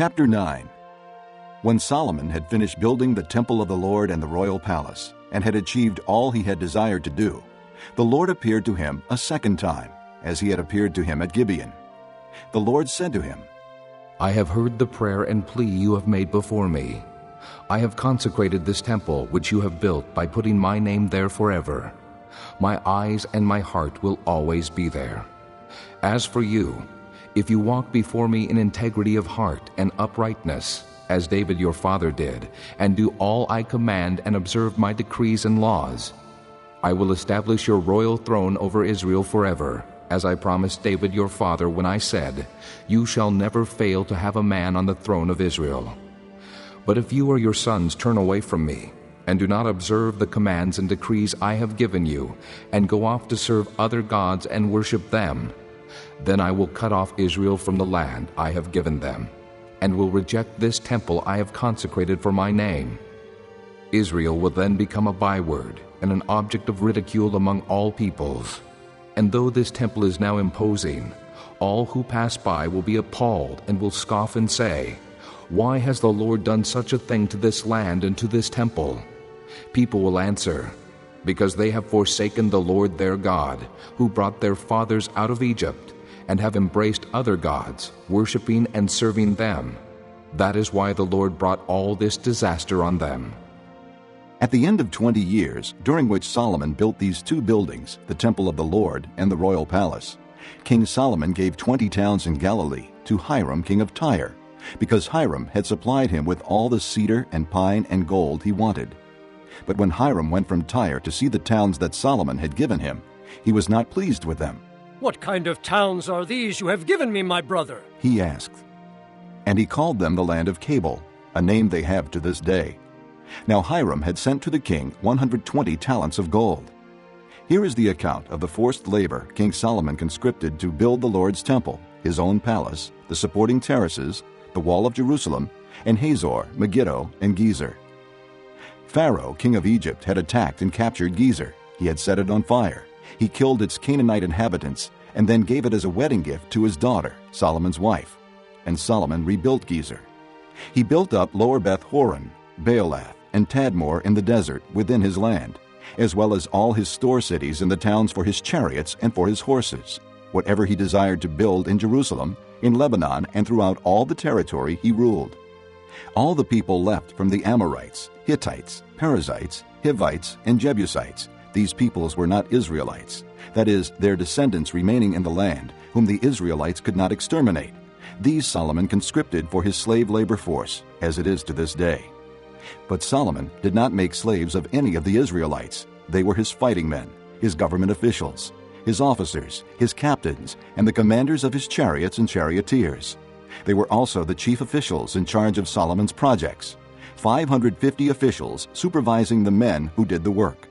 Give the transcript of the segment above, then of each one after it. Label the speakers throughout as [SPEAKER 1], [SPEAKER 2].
[SPEAKER 1] Chapter 9. When Solomon had finished building the temple of the Lord and the royal palace, and had achieved all he had desired to do, the Lord appeared to him a second time, as he had appeared to him at Gibeon. The Lord said to him,
[SPEAKER 2] I have heard the prayer and plea you have made before me. I have consecrated this temple which you have built by putting my name there forever. My eyes and my heart will always be there. As for you, if you walk before me in integrity of heart and uprightness, as David your father did, and do all I command and observe my decrees and laws, I will establish your royal throne over Israel forever, as I promised David your father when I said, You shall never fail to have a man on the throne of Israel. But if you or your sons turn away from me, and do not observe the commands and decrees I have given you, and go off to serve other gods and worship them, then I will cut off Israel from the land I have given them, and will reject this temple I have consecrated for my name. Israel will then become a byword and an object of ridicule among all peoples. And though this temple is now imposing, all who pass by will be appalled and will scoff and say, Why has the Lord done such a thing to this land and to this temple? People will answer, Because they have forsaken the Lord their God, who brought their fathers out of Egypt, and have embraced other gods, worshiping and serving them. That is why the Lord brought all this disaster on them.
[SPEAKER 1] At the end of 20 years, during which Solomon built these two buildings, the temple of the Lord and the royal palace, King Solomon gave 20 towns in Galilee to Hiram king of Tyre, because Hiram had supplied him with all the cedar and pine and gold he wanted. But when Hiram went from Tyre to see the towns that Solomon had given him, he was not pleased with them.
[SPEAKER 3] What kind of towns are these you have given me, my brother?
[SPEAKER 1] He asked. And he called them the land of Cable, a name they have to this day. Now Hiram had sent to the king 120 talents of gold. Here is the account of the forced labor King Solomon conscripted to build the Lord's temple, his own palace, the supporting terraces, the wall of Jerusalem, and Hazor, Megiddo, and Gezer. Pharaoh, king of Egypt, had attacked and captured Gezer. He had set it on fire. He killed its Canaanite inhabitants and then gave it as a wedding gift to his daughter, Solomon's wife. And Solomon rebuilt Gezer. He built up Lower Beth Horon, Baalath, and Tadmor in the desert within his land, as well as all his store cities and the towns for his chariots and for his horses, whatever he desired to build in Jerusalem, in Lebanon, and throughout all the territory he ruled. All the people left from the Amorites, Hittites, Perizzites, Hivites, and Jebusites. These peoples were not Israelites, that is, their descendants remaining in the land, whom the Israelites could not exterminate. These Solomon conscripted for his slave labor force, as it is to this day. But Solomon did not make slaves of any of the Israelites. They were his fighting men, his government officials, his officers, his captains, and the commanders of his chariots and charioteers. They were also the chief officials in charge of Solomon's projects, 550 officials supervising the men who did the work.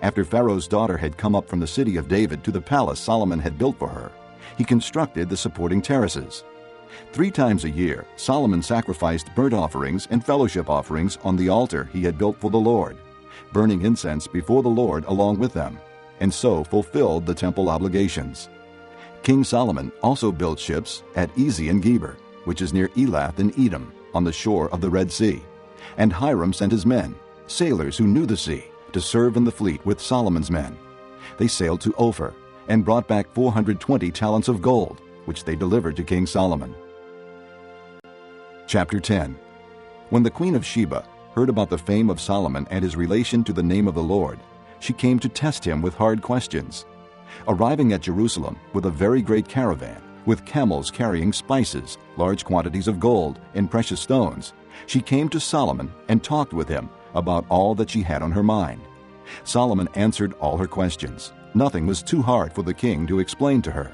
[SPEAKER 1] After Pharaoh's daughter had come up from the city of David to the palace Solomon had built for her, he constructed the supporting terraces. 3 times a year, Solomon sacrificed burnt offerings and fellowship offerings on the altar he had built for the Lord, burning incense before the Lord along with them, and so fulfilled the temple obligations. King Solomon also built ships at Ezion-Geber, which is near Elath in Edom, on the shore of the Red Sea. And Hiram sent his men, sailors who knew the sea, to serve in the fleet with Solomon's men. They sailed to Ophir and brought back 420 talents of gold, which they delivered to King Solomon. Chapter 10. When the queen of Sheba heard about the fame of Solomon and his relation to the name of the Lord, she came to test him with hard questions. Arriving at Jerusalem with a very great caravan, with camels carrying spices, large quantities of gold, and precious stones, she came to Solomon and talked with him about all that she had on her mind. Solomon answered all her questions. Nothing was too hard for the king to explain to her.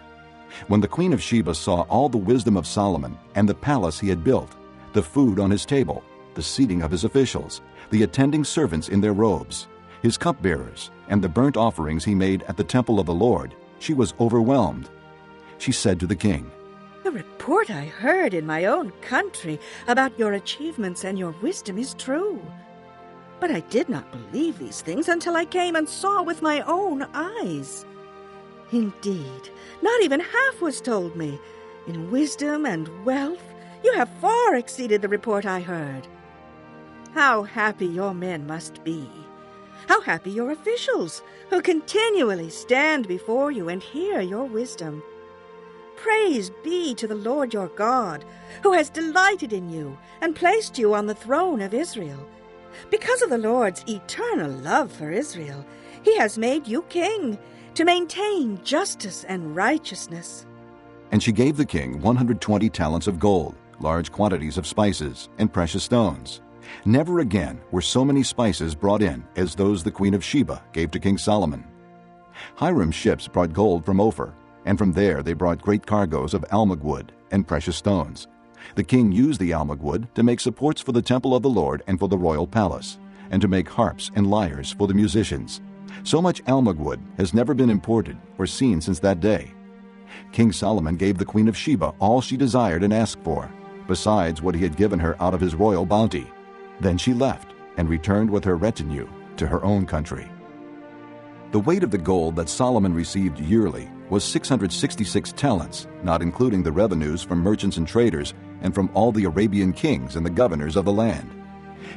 [SPEAKER 1] When the queen of Sheba saw all the wisdom of Solomon and the palace he had built, the food on his table, the seating of his officials, the attending servants in their robes, his cupbearers, and the burnt offerings he made at the temple of the Lord, she was overwhelmed. She said to the king,
[SPEAKER 4] "The report I heard in my own country about your achievements and your wisdom is true. But I did not believe these things until I came and saw with my own eyes. Indeed, not even half was told me. In wisdom and wealth, You have far exceeded the report I heard. How happy your men must be! How happy your officials, who continually stand before you and hear your wisdom! Praise be to the Lord your God, who has delighted in you and placed you on the throne of Israel. Because of the Lord's eternal love for Israel, he has made you king to maintain justice and righteousness.
[SPEAKER 1] And she gave the king 120 talents of gold, large quantities of spices, and precious stones. Never again were so many spices brought in as those the queen of Sheba gave to King Solomon. Hiram's ships brought gold from Ophir, and from there they brought great cargoes of almug wood and precious stones. The king used the almug wood to make supports for the temple of the Lord and for the royal palace, and to make harps and lyres for the musicians. So much almug wood has never been imported or seen since that day. King Solomon gave the queen of Sheba all she desired and asked for, besides what he had given her out of his royal bounty. Then she left and returned with her retinue to her own country. The weight of the gold that Solomon received yearly was 666 talents, not including the revenues from merchants and traders and from all the Arabian kings and the governors of the land.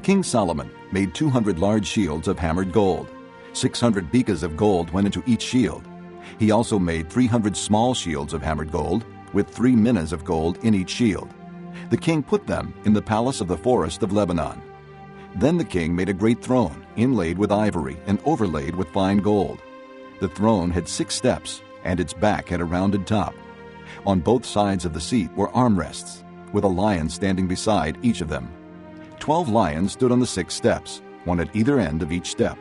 [SPEAKER 1] King Solomon made 200 large shields of hammered gold. 600 bekas of gold went into each shield. He also made 300 small shields of hammered gold, with 3 minas of gold in each shield. The king put them in the palace of the forest of Lebanon. Then the king made a great throne, inlaid with ivory and overlaid with fine gold. The throne had 6 steps, and its back had a rounded top. On both sides of the seat were armrests, with a lion standing beside each of them. 12 lions stood on the 6 steps, one at either end of each step.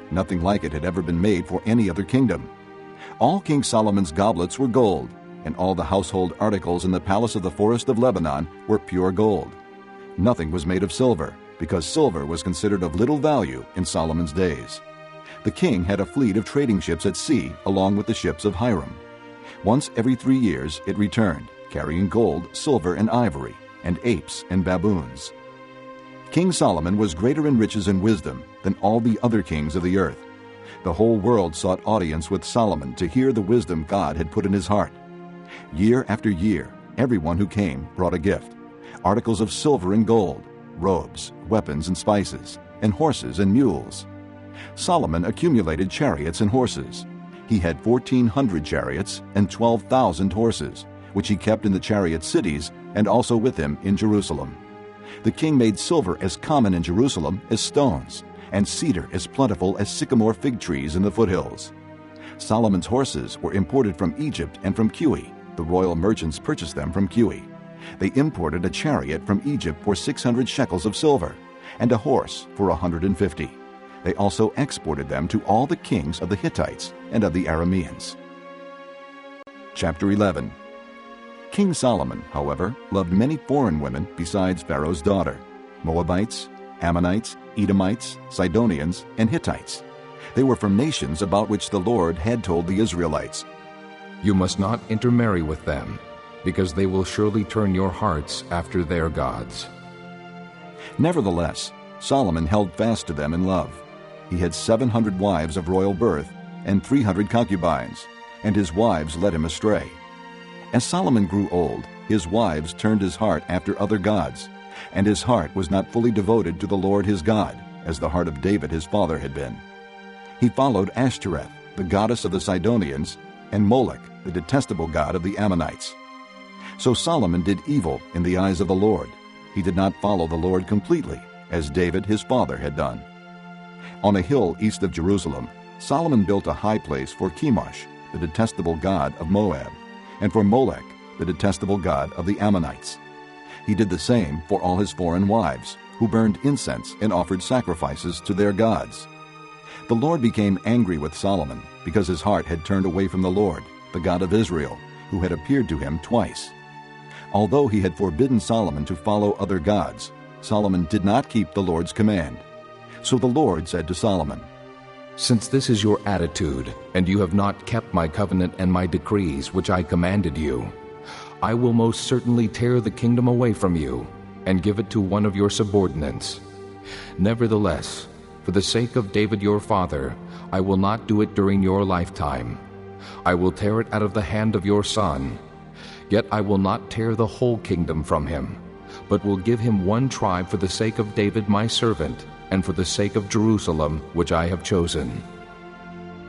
[SPEAKER 1] Nothing like it had ever been made for any other kingdom. All King Solomon's goblets were gold, and all the household articles in the palace of the forest of Lebanon were pure gold. Nothing was made of silver, because silver was considered of little value in Solomon's days. The king had a fleet of trading ships at sea along with the ships of Hiram. Once every 3 years it returned, carrying gold, silver, and ivory, and apes and baboons. King Solomon was greater in riches and wisdom than all the other kings of the earth. The whole world sought audience with Solomon to hear the wisdom God had put in his heart. Year after year, everyone who came brought a gift: articles of silver and gold, robes, weapons and spices, and horses and mules. Solomon accumulated chariots and horses. He had 1,400 chariots and 12,000 horses, which he kept in the chariot cities and also with him in Jerusalem. The king made silver as common in Jerusalem as stones, and cedar as plentiful as sycamore fig trees in the foothills. Solomon's horses were imported from Egypt and from Cuwe. The royal merchants purchased them from Cuwe. They imported a chariot from Egypt for 600 shekels of silver, and a horse for 150. They also exported them to all the kings of the Hittites and of the Arameans. Chapter 11. King Solomon, however, loved many foreign women besides Pharaoh's daughter: Moabites, Ammonites, Edomites, Sidonians, and Hittites. They were from nations about which the Lord had told the Israelites,
[SPEAKER 2] You must not intermarry with them, because they will surely turn your hearts after their gods.
[SPEAKER 1] Nevertheless, Solomon held fast to them in love. He had 700 wives of royal birth and 300 concubines, and his wives led him astray. As Solomon grew old, his wives turned his heart after other gods, and his heart was not fully devoted to the Lord his God, as the heart of David his father had been. He followed Ashtoreth, the goddess of the Sidonians, and Molech, the detestable god of the Ammonites. So Solomon did evil in the eyes of the Lord. He did not follow the Lord completely, as David his father had done. On a hill east of Jerusalem, Solomon built a high place for Chemosh, the detestable god of Moab, and for Molech, the detestable god of the Ammonites. He did the same for all his foreign wives, who burned incense and offered sacrifices to their gods. The Lord became angry with Solomon because his heart had turned away from the Lord, the God of Israel, who had appeared to him twice. Although he had forbidden Solomon to follow other gods, Solomon did not keep the Lord's command. So the Lord said to Solomon,
[SPEAKER 2] Since this is your attitude, and you have not kept my covenant and my decrees which I commanded you, I will most certainly tear the kingdom away from you and give it to one of your subordinates. Nevertheless, for the sake of David your father, I will not do it during your lifetime. I will tear it out of the hand of your son. Yet I will not tear the whole kingdom from him, but will give him one tribe for the sake of David my servant, and for the sake of Jerusalem, which I have chosen."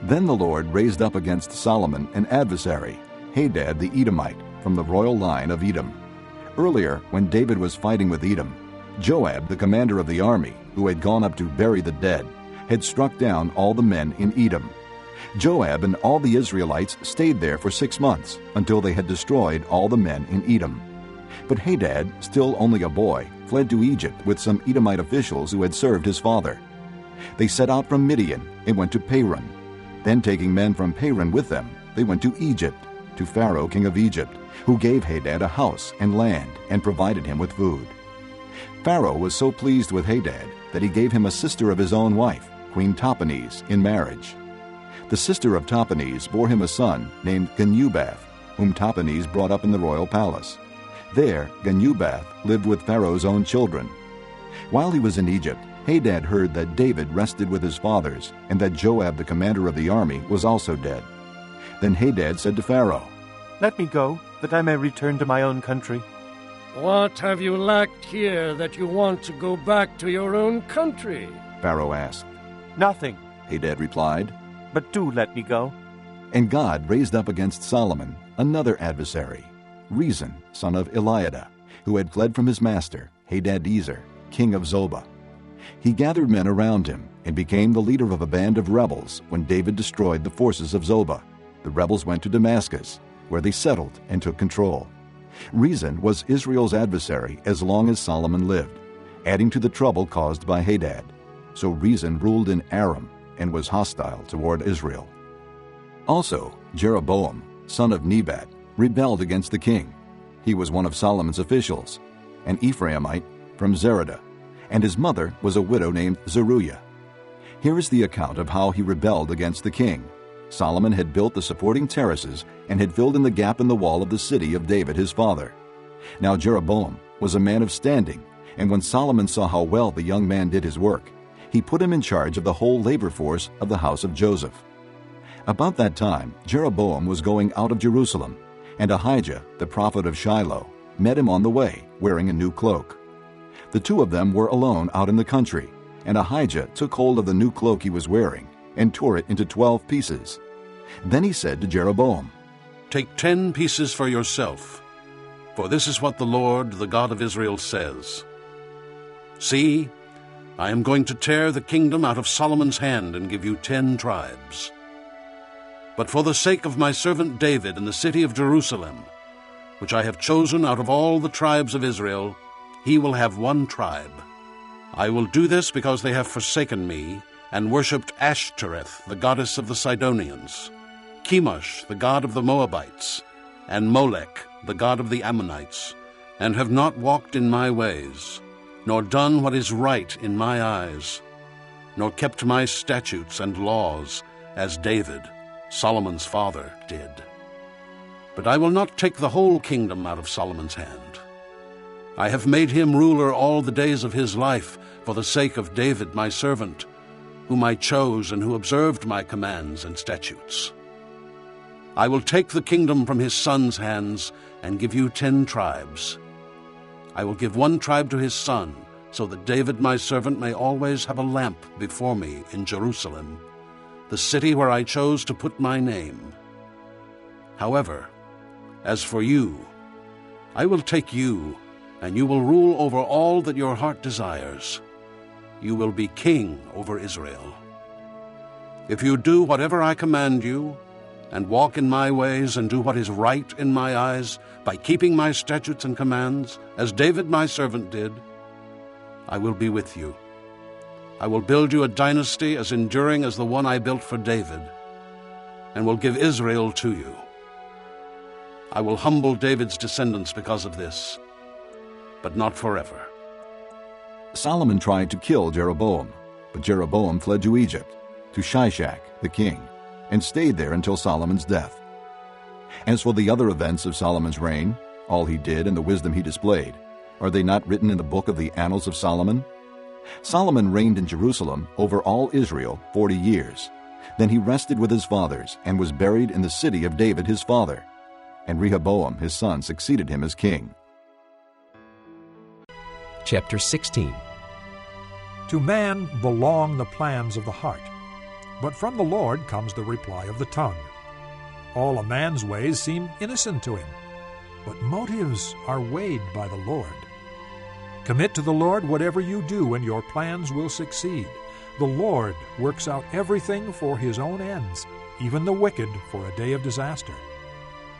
[SPEAKER 1] Then the Lord raised up against Solomon an adversary, Hadad the Edomite, from the royal line of Edom. Earlier, when David was fighting with Edom, Joab, the commander of the army, who had gone up to bury the dead, had struck down all the men in Edom. Joab and all the Israelites stayed there for 6 months, until they had destroyed all the men in Edom. But Hadad, still only a boy, fled to Egypt with some Edomite officials who had served his father. They set out from Midian and went to Paran. Then, taking men from Paran with them, they went to Egypt, to Pharaoh king of Egypt, who gave Hadad a house and land and provided him with food. Pharaoh was so pleased with Hadad that he gave him a sister of his own wife, Queen Tahpenes, in marriage. The sister of Tahpenes bore him a son named Genubath, whom Tahpenes brought up in the royal palace. There Genubath lived with Pharaoh's own children. While he was in Egypt, Hadad heard that David rested with his fathers, and that Joab the commander of the army was also dead. Then Hadad said to Pharaoh,
[SPEAKER 5] "Let me go, that I may return to my own country."
[SPEAKER 3] "What have you lacked here that you want to go back to your own country?"
[SPEAKER 1] Pharaoh asked.
[SPEAKER 5] "Nothing,"
[SPEAKER 1] Hadad replied.
[SPEAKER 5] "but do let me go."
[SPEAKER 1] And God raised up against Solomon another adversary, Rezon, son of Eliada, who had fled from his master, Hadadezer, king of Zobah. He gathered men around him and became the leader of a band of rebels when David destroyed the forces of Zobah. The rebels went to Damascus, where they settled and took control. Rezon was Israel's adversary as long as Solomon lived, adding to the trouble caused by Hadad. So Rezon ruled in Aram and was hostile toward Israel. Also, Jeroboam, son of Nebat, rebelled against the king. He was one of Solomon's officials, an Ephraimite from Zeradah, and his mother was a widow named Zeruiah. Here is the account of how he rebelled against the king. Solomon had built the supporting terraces and had filled in the gap in the wall of the city of David his father. Now Jeroboam was a man of standing, and when Solomon saw how well the young man did his work, he put him in charge of the whole labor force of the house of Joseph. About that time, Jeroboam was going out of Jerusalem, and Ahijah, the prophet of Shiloh, met him on the way, wearing a new cloak. The two of them were alone out in the country, and Ahijah took hold of the new cloak he was wearing and tore it into 12 pieces. Then he said to Jeroboam,
[SPEAKER 6] "Take 10 pieces for yourself, for this is what the Lord, the God of Israel, says. See, I am going to tear the kingdom out of Solomon's hand and give you 10 tribes. But for the sake of my servant David and the city of Jerusalem, which I have chosen out of all the tribes of Israel, he will have 1 tribe. I will do this because they have forsaken me and worshipped Ashtoreth, the goddess of the Sidonians, Chemosh, the god of the Moabites, and Molech, the god of the Ammonites, and have not walked in my ways, nor done what is right in my eyes, nor kept my statutes and laws, as David, Solomon's father, did. But I will not take the whole kingdom out of Solomon's hand. I have made him ruler all the days of his life for the sake of David my servant, whom I chose and who observed my commands and statutes. I will take the kingdom from his son's hands and give you 10 tribes. I will give 1 tribe to his son, so that David my servant may always have a lamp before me in Jerusalem, the city where I chose to put my name. However, as for you, I will take you, and you will rule over all that your heart desires. You will be king over Israel. If you do whatever I command you, and walk in my ways and do what is right in my eyes, by keeping my statutes and commands, as David my servant did, I will be with you. I will build you a dynasty as enduring as the one I built for David, and will give Israel to you. I will humble David's descendants because of this, but not forever."
[SPEAKER 1] Solomon tried to kill Jeroboam, but Jeroboam fled to Egypt, to Shishak the king, and stayed there until Solomon's death. As for the other events of Solomon's reign, all he did and the wisdom he displayed, are they not written in the book of the Annals of Solomon? Solomon reigned in Jerusalem over all Israel 40 years. Then he rested with his fathers and was buried in the city of David his father. And Rehoboam his son succeeded him as king.
[SPEAKER 7] Chapter 16.
[SPEAKER 8] To man belong the plans of the heart, but from the Lord comes the reply of the tongue. All a man's ways seem innocent to him, but motives are weighed by the Lord. Commit to the Lord whatever you do, and your plans will succeed. The Lord works out everything for his own ends, even the wicked for a day of disaster.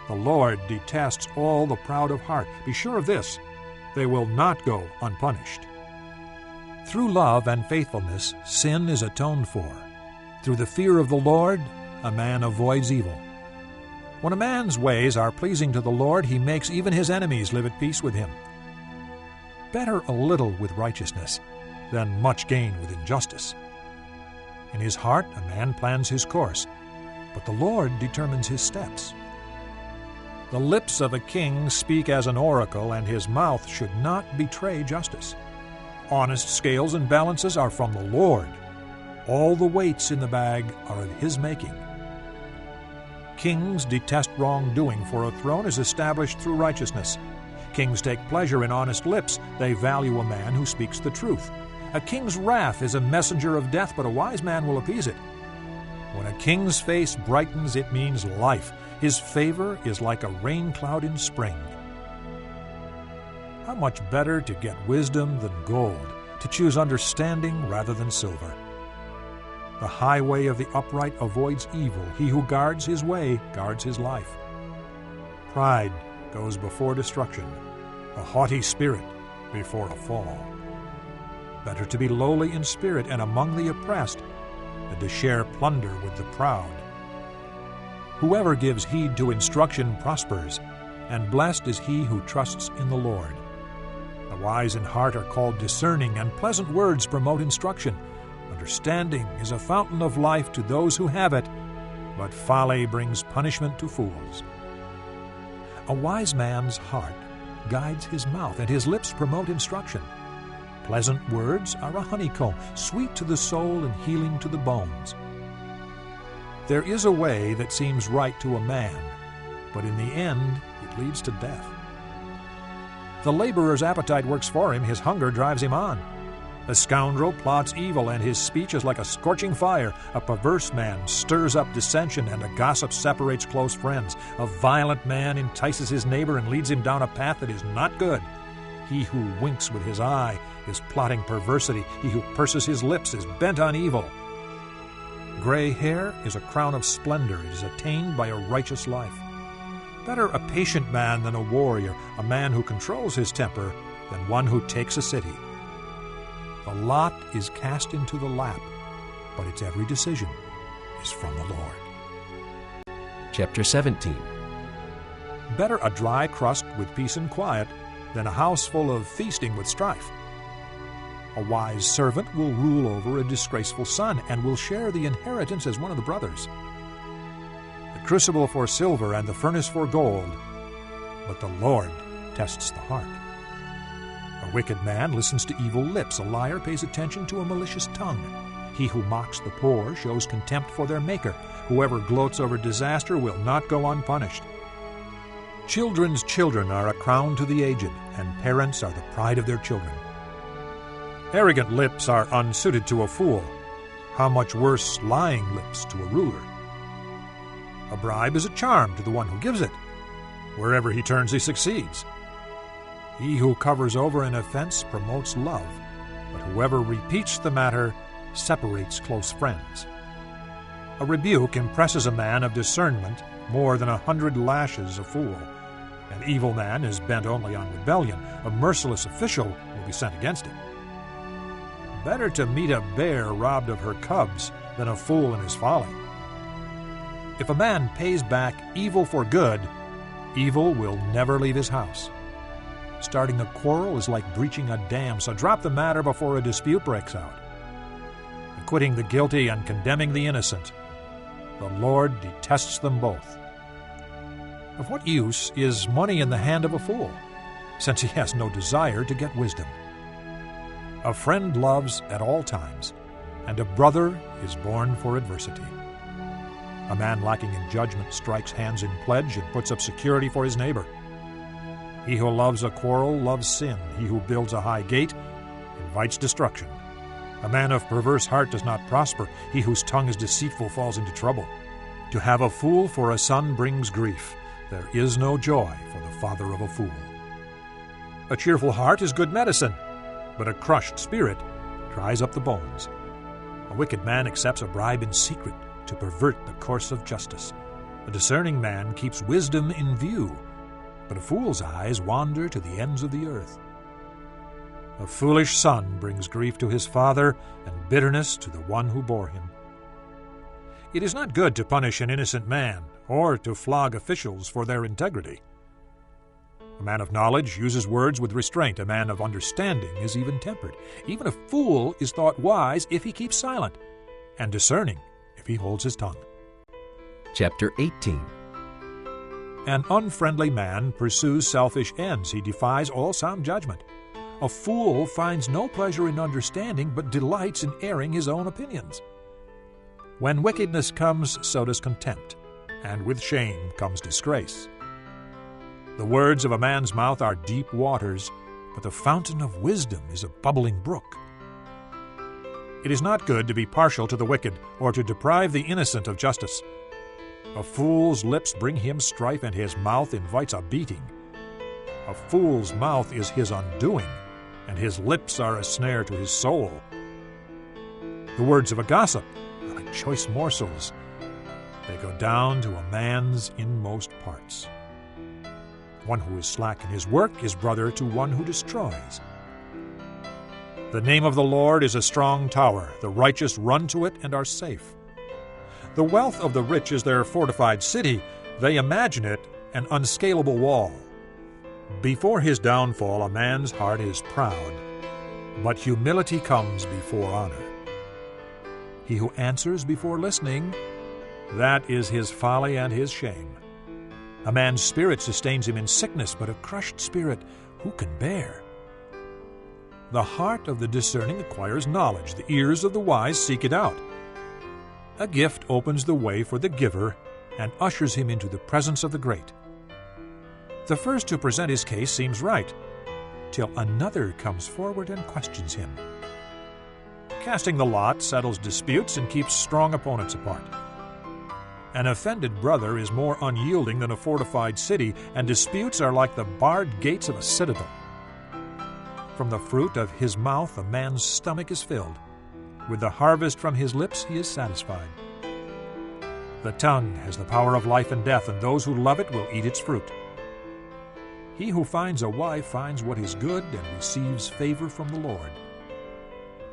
[SPEAKER 8] The Lord detests all the proud of heart. Be sure of this, they will not go unpunished. Through love and faithfulness, sin is atoned for. Through the fear of the Lord, a man avoids evil. When a man's ways are pleasing to the Lord, he makes even his enemies live at peace with him. Better a little with righteousness than much gain with injustice. In his heart a man plans his course, but the Lord determines his steps. The lips of a king speak as an oracle, and his mouth should not betray justice. Honest scales and balances are from the Lord. All the weights in the bag are of his making. Kings detest wrongdoing, for a throne is established through righteousness. Kings take pleasure in honest lips. They value a man who speaks the truth. A king's wrath is a messenger of death, but a wise man will appease it. When a king's face brightens, it means life. His favor is like a rain cloud in spring. How much better to get wisdom than gold, to choose understanding rather than silver. The highway of the upright avoids evil. He who guards his way guards his life. Pride goes before destruction, a haughty spirit before a fall. Better to be lowly in spirit and among the oppressed than to share plunder with the proud. Whoever gives heed to instruction prospers, and blessed is he who trusts in the Lord. The wise in heart are called discerning, and pleasant words promote instruction. Understanding is a fountain of life to those who have it, but folly brings punishment to fools. A wise man's heart guides his mouth, and his lips promote instruction. Pleasant words are a honeycomb, sweet to the soul and healing to the bones. There is a way that seems right to a man, but in the end it leads to death. The laborer's appetite works for him, his hunger drives him on. A scoundrel plots evil, and his speech is like a scorching fire. A perverse man stirs up dissension, and a gossip separates close friends. A violent man entices his neighbor and leads him down a path that is not good. He who winks with his eye is plotting perversity. He who purses his lips is bent on evil. Gray hair is a crown of splendor. It is attained by a righteous life. Better a patient man than a warrior, a man who controls his temper than one who takes a city. The lot is cast into the lap, but its every decision is from the Lord.
[SPEAKER 7] Chapter 17.
[SPEAKER 8] Better a dry crust with peace and quiet than a house full of feasting with strife. A wise servant will rule over a disgraceful son, and will share the inheritance as one of the brothers. The crucible for silver and the furnace for gold, but the Lord tests the heart. A wicked man listens to evil lips. A liar pays attention to a malicious tongue. He who mocks the poor shows contempt for their Maker. Whoever gloats over disaster will not go unpunished. Children's children are a crown to the aged, and parents are the pride of their children. Arrogant lips are unsuited to a fool. How much worse lying lips to a ruler. A bribe is a charm to the one who gives it. Wherever he turns, he succeeds. He who covers over an offense promotes love, but whoever repeats the matter separates close friends. A rebuke impresses a man of discernment more than 100 lashes a fool. An evil man is bent only on rebellion. A merciless official will be sent against him. Better to meet a bear robbed of her cubs than a fool in his folly. If a man pays back evil for good, evil will never leave his house. Starting a quarrel is like breaching a dam, so drop the matter before a dispute breaks out. Acquitting the guilty and condemning the innocent, the Lord detests them both. Of what use is money in the hand of a fool, since he has no desire to get wisdom? A friend loves at all times, and a brother is born for adversity. A man lacking in judgment strikes hands in pledge and puts up security for his neighbor. He who loves a quarrel loves sin. He who builds a high gate invites destruction. A man of perverse heart does not prosper. He whose tongue is deceitful falls into trouble. To have a fool for a son brings grief. There is no joy for the father of a fool. A cheerful heart is good medicine, but a crushed spirit dries up the bones. A wicked man accepts a bribe in secret to pervert the course of justice. A discerning man keeps wisdom in view, but a fool's eyes wander to the ends of the earth. A foolish son brings grief to his father and bitterness to the one who bore him. It is not good to punish an innocent man or to flog officials for their integrity. A man of knowledge uses words with restraint. A man of understanding is even-tempered. Even a fool is thought wise if he keeps silent, and discerning if he holds his tongue.
[SPEAKER 7] Chapter 18.
[SPEAKER 8] An unfriendly man pursues selfish ends. He defies all sound judgment. A fool finds no pleasure in understanding, but delights in airing his own opinions. When wickedness comes, so does contempt, and with shame comes disgrace. The words of a man's mouth are deep waters, but the fountain of wisdom is a bubbling brook. It is not good to be partial to the wicked, or to deprive the innocent of justice. A fool's lips bring him strife, and his mouth invites a beating. A fool's mouth is his undoing, and his lips are a snare to his soul. The words of a gossip are like choice morsels. They go down to a man's inmost parts. One who is slack in his work is brother to one who destroys. The name of the Lord is a strong tower. The righteous run to it and are safe. The wealth of the rich is their fortified city. They imagine it an unscalable wall. Before his downfall, a man's heart is proud, but humility comes before honor. He who answers before listening, that is his folly and his shame. A man's spirit sustains him in sickness, but a crushed spirit who can bear? The heart of the discerning acquires knowledge. The ears of the wise seek it out. A gift opens the way for the giver and ushers him into the presence of the great. The first to present his case seems right, till another comes forward and questions him. Casting the lot settles disputes and keeps strong opponents apart. An offended brother is more unyielding than a fortified city, and disputes are like the barred gates of a citadel. From the fruit of his mouth a man's stomach is filled. With the harvest from his lips he is satisfied. The tongue has the power of life and death, and those who love it will eat its fruit. He who finds a wife finds what is good and receives favor from the Lord.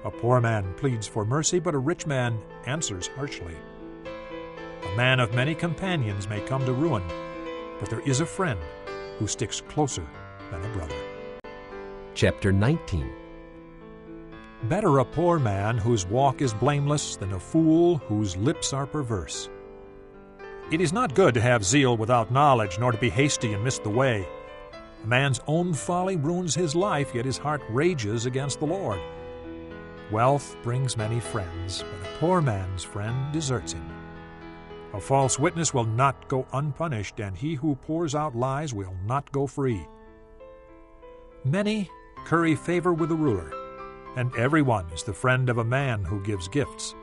[SPEAKER 8] A poor man pleads for mercy, but a rich man answers harshly. A man of many companions may come to ruin, but there is a friend who sticks closer than a brother.
[SPEAKER 7] Chapter 19.
[SPEAKER 8] Better a poor man whose walk is blameless than a fool whose lips are perverse. It is not good to have zeal without knowledge, nor to be hasty and miss the way. A man's own folly ruins his life, yet his heart rages against the Lord. Wealth brings many friends, but a poor man's friend deserts him. A false witness will not go unpunished, and he who pours out lies will not go free. Many curry favor with the ruler, and everyone is the friend of a man who gives gifts.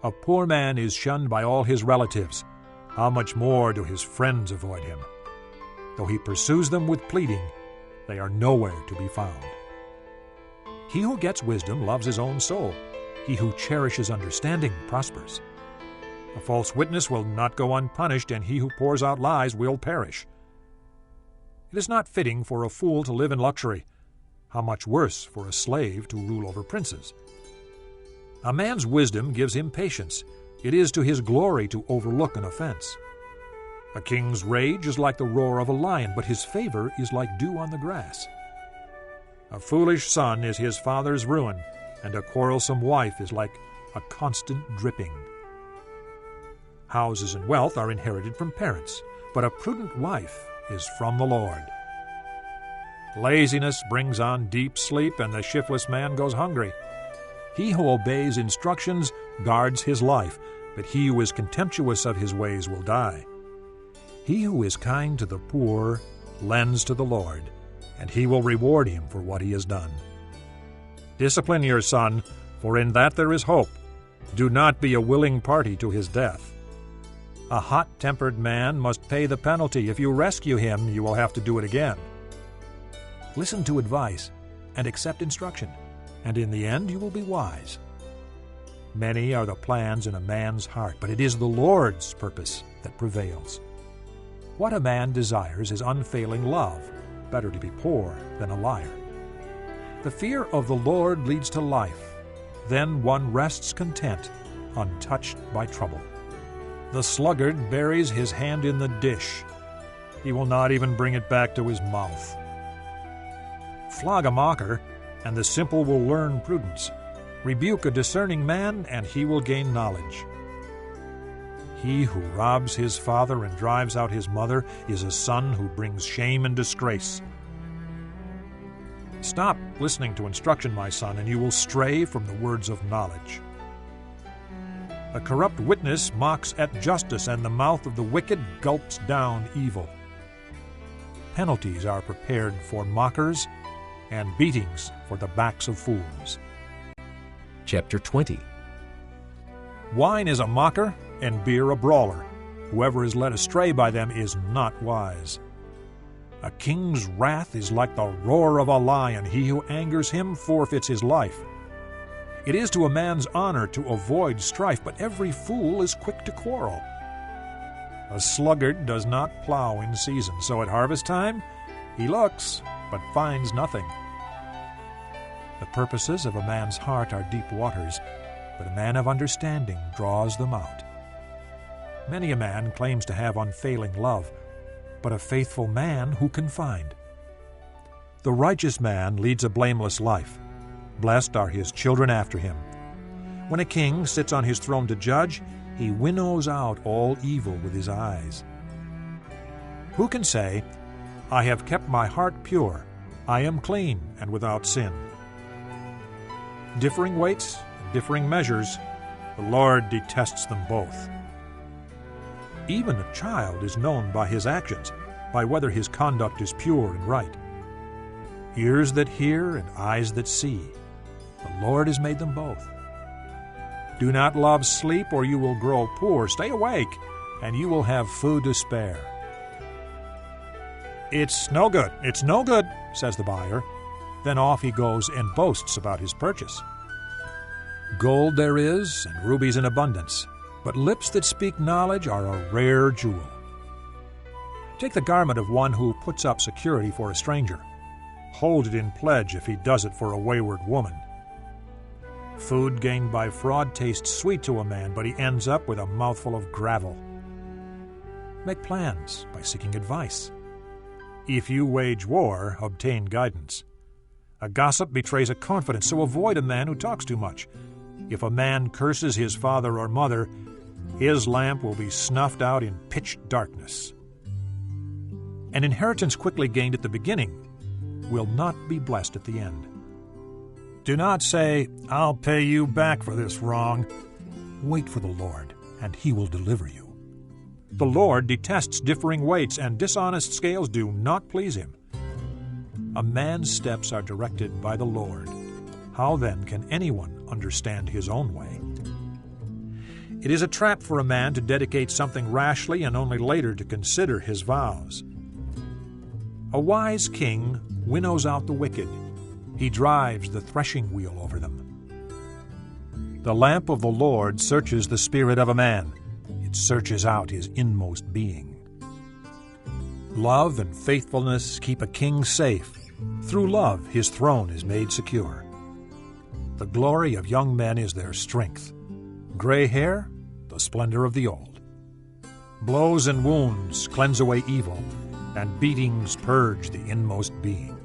[SPEAKER 8] A poor man is shunned by all his relatives. How much more do his friends avoid him? Though he pursues them with pleading, they are nowhere to be found. He who gets wisdom loves his own soul. He who cherishes understanding prospers. A false witness will not go unpunished, and he who pours out lies will perish. It is not fitting for a fool to live in luxury. How much worse for a slave to rule over princes. A man's wisdom gives him patience. It is to his glory to overlook an offense. A king's rage is like the roar of a lion, but his favor is like dew on the grass. A foolish son is his father's ruin, and a quarrelsome wife is like a constant dripping. Houses and wealth are inherited from parents, but a prudent wife is from the Lord. Laziness brings on deep sleep, and the shiftless man goes hungry. He who obeys instructions guards his life, but he who is contemptuous of his ways will die. He who is kind to the poor lends to the Lord, and he will reward him for what he has done. Discipline your son, for in that there is hope. Do not be a willing party to his death. A hot-tempered man must pay the penalty. If you rescue him, you will have to do it again. Listen to advice and accept instruction, and in the end you will be wise. Many are the plans in a man's heart, but it is the Lord's purpose that prevails. What a man desires is unfailing love. Better to be poor than a liar. The fear of the Lord leads to life. Then one rests content, untouched by trouble. The sluggard buries his hand in the dish. He will not even bring it back to his mouth. Flog a mocker, and the simple will learn prudence. Rebuke a discerning man, and he will gain knowledge. He who robs his father and drives out his mother is a son who brings shame and disgrace. Stop listening to instruction, my son, and you will stray from the words of knowledge. A corrupt witness mocks at justice, and the mouth of the wicked gulps down evil. Penalties are prepared for mockers, and beatings for the backs of fools.
[SPEAKER 7] Chapter 20.
[SPEAKER 8] Wine is a mocker, and beer a brawler. Whoever is led astray by them is not wise. A king's wrath is like the roar of a lion. He who angers him forfeits his life. It is to a man's honor to avoid strife, but every fool is quick to quarrel. A sluggard does not plow in season, so at harvest time he looks, but finds nothing. The purposes of a man's heart are deep waters, but a man of understanding draws them out. Many a man claims to have unfailing love, but a faithful man who can find? The righteous man leads a blameless life. Blessed are his children after him. When a king sits on his throne to judge, he winnows out all evil with his eyes. Who can say, I have kept my heart pure, I am clean and without sin? Differing weights, differing measures, the Lord detests them both. Even a child is known by his actions, by whether his conduct is pure and right. Ears that hear and eyes that see, the Lord has made them both. Do not love sleep, or you will grow poor. Stay awake, and you will have food to spare. It's no good, says the buyer. Then off he goes and boasts about his purchase. Gold there is, and rubies in abundance, but lips that speak knowledge are a rare jewel. Take the garment of one who puts up security for a stranger. Hold it in pledge if he does it for a wayward woman. Food gained by fraud tastes sweet to a man, but he ends up with a mouthful of gravel. Make plans by seeking advice. If you wage war, obtain guidance. A gossip betrays a confidence, so avoid a man who talks too much. If a man curses his father or mother, his lamp will be snuffed out in pitch darkness. An inheritance quickly gained at the beginning will not be blessed at the end. Do not say, I'll pay you back for this wrong. Wait for the Lord, and he will deliver you. The Lord detests differing weights, and dishonest scales do not please him. A man's steps are directed by the Lord. How then can anyone understand his own way? It is a trap for a man to dedicate something rashly and only later to consider his vows. A wise king winnows out the wicked. He drives the threshing wheel over them. The lamp of the Lord searches the spirit of a man. It searches out his inmost being. Love and faithfulness keep a king safe. Through love his throne is made secure. The glory of young men is their strength. Gray hair, the splendor of the old. Blows and wounds cleanse away evil, and beatings purge the inmost being.